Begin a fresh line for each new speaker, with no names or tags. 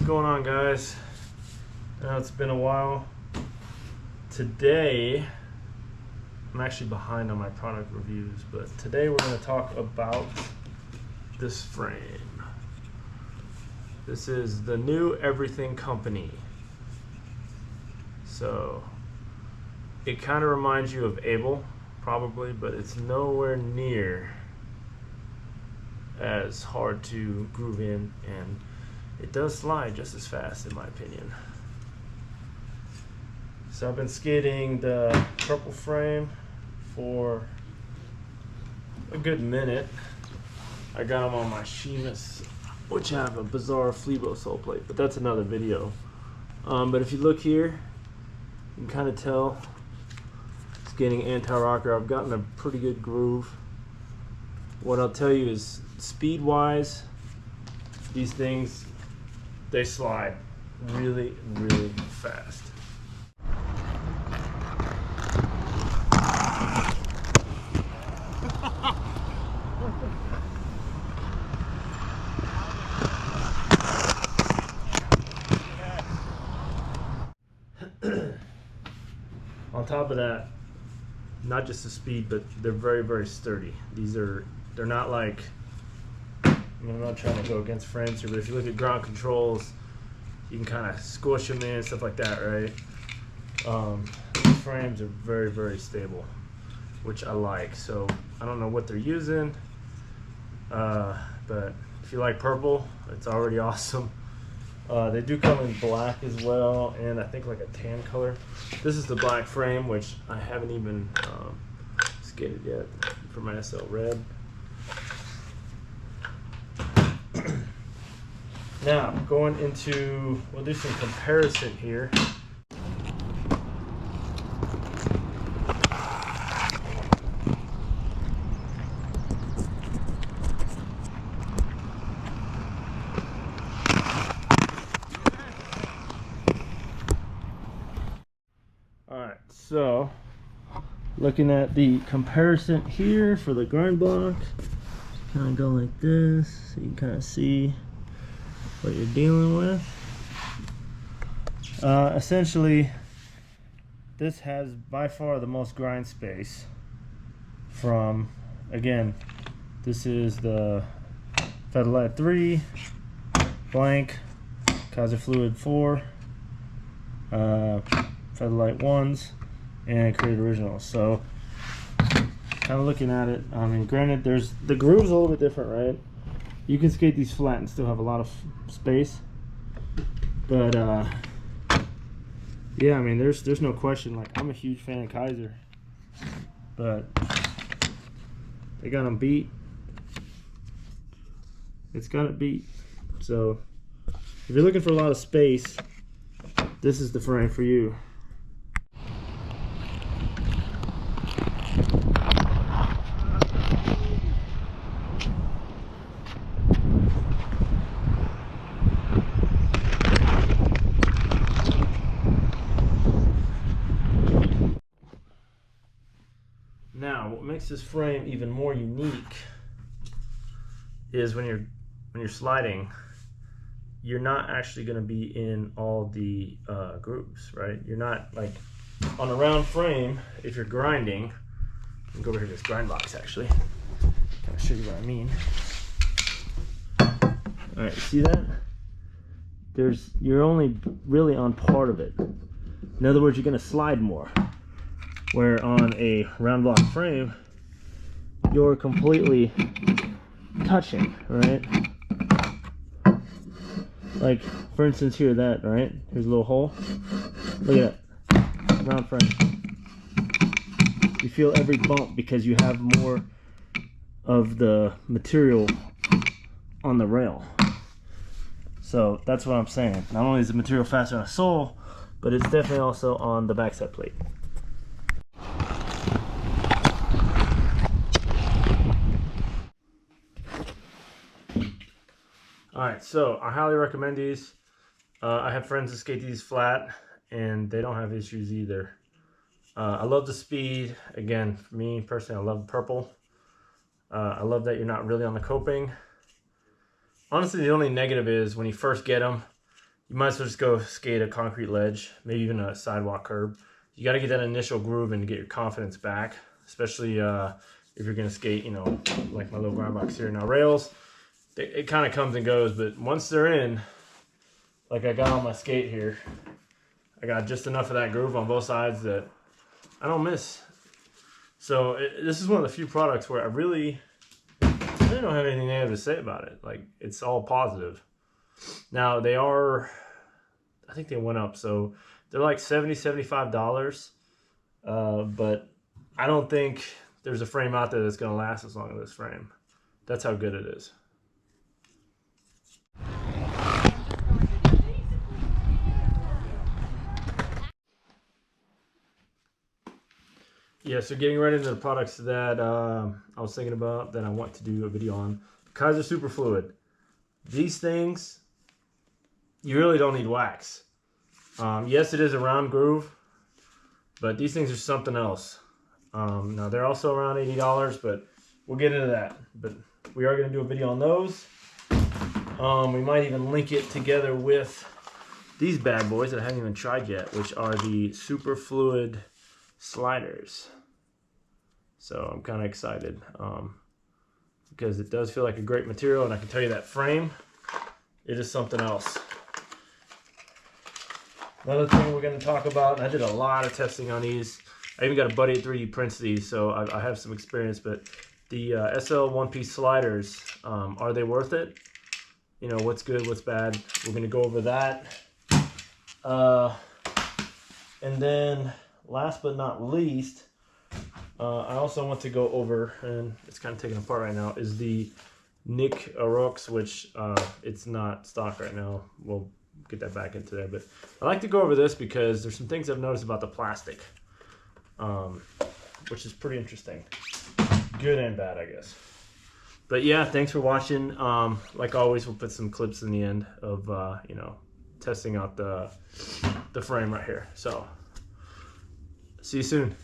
going on, guys? It's been a while. Today, I'm actually behind on my product reviews, but today we're going to talk about this frame. This is the new Everything Company. So it kind of reminds you of Able, probably, but it's nowhere near as hard to groove in, and it does slide just as fast, in my opinion. So I've been skating the purple frame for a good minute. I got them on my Sheamus, which have a bizarre Flebo sole plate, but that's another video. But if you look here, you can kind of tell skating anti-rocker. I've gotten a pretty good groove. What I'll tell you is, speed-wise, these things, they slide really, really fast. On top of that, not just the speed, but they're very, very sturdy. They're not like, I'm not trying to go against frames here, but if you look at ground controls, you can kind of squish them in, stuff like that, right? These frames are very, very stable, which I like. So I don't know what they're using, but if you like purple, it's already awesome. They do come in black as well, and I think like a tan color. This is the black frame, which I haven't even skated yet for my SL Red. Now, going into, we'll do some comparison here. Alright, so looking at the comparison here for the grind block, kind of go like this so you can kind of see what you're dealing with. Essentially, this has by far the most grind space from, again, this is the Featherlight 3, blank, Kaiser Fluid 4, Featherlight 1s, and Create Originals. So kind of looking at it, I mean, granted, the groove's a little bit different, right? You can skate these flat and still have a lot of space, but yeah, I mean, there's no question. Like, I'm a huge fan of Kaiser, but they got them beat. It's got it beat. So if you're looking for a lot of space, this is the frame for you. Now, what makes this frame even more unique is when you're sliding, you're not actually going to be in all the grooves, right? You're not like on a round frame. If you're grinding, I'll go over here to this grind box actually, kind of show you what I mean. All right, you see that? You're only really on part of it. In other words, you're going to slide more. Where on a round block frame, you're completely touching, right? Like, for instance, here, that, right? Here's a little hole. Look at that, round frame. You feel every bump because you have more of the material on the rail. So that's what I'm saying. Not only is the material faster on a sole, but it's definitely also on the backside plate. Alright, so I highly recommend these. I have friends that skate these flat, and they don't have issues either. I love the speed. Again, for me personally, I love purple. I love that you're not really on the coping. Honestly, the only negative is when you first get them, you might as well just go skate a concrete ledge, maybe even a sidewalk curb. You got to get that initial groove and get your confidence back, especially if you're going to skate, you know, like my little grind box here. Now rails, it kind of comes and goes, but once they're in, like I got on my skate here, I got just enough of that groove on both sides that I don't miss. So this is one of the few products where I really don't have anything negative to say about it. Like, it's all positive. Now they are, I think they went up, so they're like $70, $75. But I don't think there's a frame out there that's going to last as long as this frame. That's how good it is. Yeah, so getting right into the products that I was thinking about that I want to do a video on. Kaiser Super Fluid. These things, you really don't need wax. Yes, it is a round groove, but these things are something else. Now they're also around $80, but we'll get into that. But we are going to do a video on those. We might even link it together with these bad boys that I haven't even tried yet, which are the Super Fluid sliders. So I'm kind of excited because it does feel like a great material, and I can tell you that frame, it is something else. Another thing we're going to talk about, and I did a lot of testing on these. I even got a buddy that 3D prints these, so I have some experience, but the SL one-piece sliders, are they worth it? You know, what's good, what's bad? We're going to go over that. And then last but not least, I also want to go over, and it's kind of taken apart right now, is the TNEC Arox, which it's not stock right now. We'll get that back into there, but I like to go over this because there's some things I've noticed about the plastic, which is pretty interesting. Good and bad, I guess. But yeah, thanks for watching. Like always, we'll put some clips in the end of you know, testing out the frame right here. So see you soon.